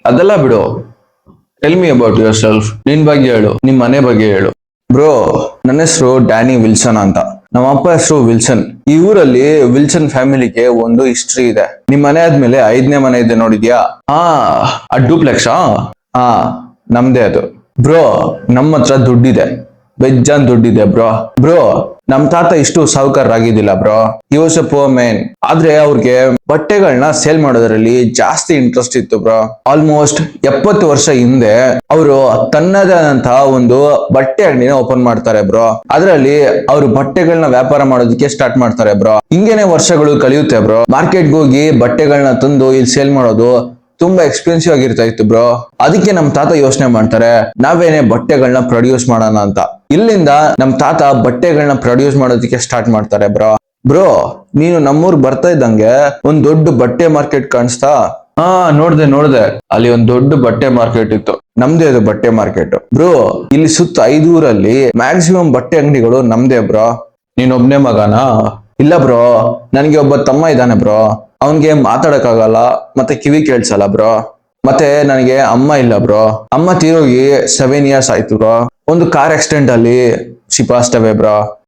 ಅದೆಲ್ಲ ಬಿಡು. Tell me about your self. ನಿನ್ ಬಗ್ಗೆ ಹೇಳು, ನಿಮ್ ಮನೆ ಬಗ್ಗೆ ಹೇಳು. ಬ್ರೋ, ನನ್ನ ಹೆಸರು ಡ್ಯಾನಿ ವಿಲ್ಸನ್ ಅಂತ. ನಮ್ಮ ಅಪ್ಪ ಹೆಸರು ವಿಲ್ಸನ್. ಈ ಊರಲ್ಲಿ ವಿಲ್ಸನ್ ಫ್ಯಾಮಿಲಿಗೆ ಒಂದು ಹಿಸ್ಟ್ರಿ ಇದೆ. ನಿಮ್ ಮನೆ ಆದ್ಮೇಲೆ 5ನೇ ಮನೆ ಇದೆ ನೋಡಿದ್ಯಾ? ಆ ಡೂಪ್ಲೆಕ್ಸಾ? ಹಾ, ನಮ್ದೇ ಅದು. ಬ್ರೋ, ನಮ್ಮ ಹತ್ರ ದುಡ್ಡಿದೆ, ಬೆಜ್ಜಾನ್ ದುಡ್ಡಿದೆ ಬ್ರೋ. ಬ್ರೋ, ನಮ್ ತಾತ ಇಷ್ಟು ಸಾಹುಕಾರರಾಗಿದ್ದಿಲ್ಲ bro. He was a poor man. ಆದ್ರೆ ಅವ್ರಿಗೆ ಬಟ್ಟೆಗಳನ್ನ ಸೇಲ್ ಮಾಡೋದ್ರಲ್ಲಿ ಜಾಸ್ತಿ ಇಂಟ್ರೆಸ್ಟ್ ಇತ್ತು ಬ್ರೋ. ಆಲ್ಮೋಸ್ಟ್ 70 ವರ್ಷ ಹಿಂದೆ ಅವರು ತನ್ನದೇ ಆದಂತಹ ಒಂದು ಬಟ್ಟೆ ಅಂಗಡಿನ ಓಪನ್ ಮಾಡ್ತಾರೆ ಬ್ರೋ. ಅದರಲ್ಲಿ ಅವರು ಬಟ್ಟೆಗಳನ್ನ ವ್ಯಾಪಾರ ಮಾಡೋದಕ್ಕೆ ಸ್ಟಾರ್ಟ್ ಮಾಡ್ತಾರೆ ಬ್ರೋ. ಹಿಂಗೇನೆ ವರ್ಷಗಳು ಕಳಿಯುತ್ತೆ ಬ್ರೋ. ಮಾರ್ಕೆಟ್ಗೆ ಹೋಗಿ ಬಟ್ಟೆಗಳನ್ನ ತಂದು ಇಲ್ಲಿ ಸೇಲ್ ಮಾಡೋದು ತುಂಬಾ ಎಕ್ಸ್ಪೆನ್ಸಿವ್ ಆಗಿರ್ತಾ ಇತ್ತು ಬ್ರೋ. ಅದಕ್ಕೆ ನಮ್ ತಾತ ಯೋಚನೆ ಮಾಡ್ತಾರೆ, ನಾವೇನೆ ಬಟ್ಟೆಗಳನ್ನ ಪ್ರೊಡ್ಯೂಸ್ ಮಾಡೋಣ ಅಂತ. ಇಲ್ಲಿಂದ ನಮ್ ತಾತ ಬಟ್ಟೆಗಳನ್ನ ಪ್ರೊಡ್ಯೂಸ್ ಮಾಡೋದಕ್ಕೆ ಸ್ಟಾರ್ಟ್ ಮಾಡ್ತಾರೆ ಬ್ರೋ. ಬ್ರೋ, ನೀನು ನಮ್ಮೂರ್ ಬರ್ತಾ ಇದ್ದಂಗೆ ಒಂದ್ ದೊಡ್ಡ ಬಟ್ಟೆ ಮಾರ್ಕೆಟ್ ಕಾಣಿಸ್ತಾ? ಹಾ, ನೋಡ್ದೆ. ಅಲ್ಲಿ ಒಂದ್ ದೊಡ್ಡ ಬಟ್ಟೆ ಮಾರ್ಕೆಟ್ ಇತ್ತು. ನಮ್ದೇ ಅದು ಬಟ್ಟೆ ಮಾರ್ಕೆಟ್ ಬ್ರೋ. ಇಲ್ಲಿ ಸುತ್ತ 5 ಊರಲ್ಲಿ ಮ್ಯಾಕ್ಸಿಮಮ್ ಬಟ್ಟೆ ಅಂಗಡಿಗಳು ನಮ್ದೇ ಬ್ರೋ. ನೀನ್ ಒಬ್ನೇ ಮಗನಾ? ಇಲ್ಲ ಬ್ರೋ, ನನ್ಗೆ ಒಬ್ಬ ತಮ್ಮ ಇದ್ದಾನೆ ಬ್ರೋ. ಅವನ್ಗೆ ಮಾತಾಡಕ್ ಆಗಲ್ಲ, ಮತ್ತೆ ಕಿವಿ ಕೇಳ್ಸಲ್ಲ ಬ್ರೋ. ಮತ್ತೆ ನನಗೆ ಅಮ್ಮ ಇಲ್ಲ ಬ್ರೋ. ಅಮ್ಮ ತೀರೋಗಿ 7 years ಆಯ್ತು ಬ್ರೋ. ಒಂದು ಕಾರ್ ಆಕ್ಸಿಡೆಂಟ್ ಅಲ್ಲಿ ಶಿ ಪಾಸ್ಡ್ ಅವೇ ಬ್ರೋ.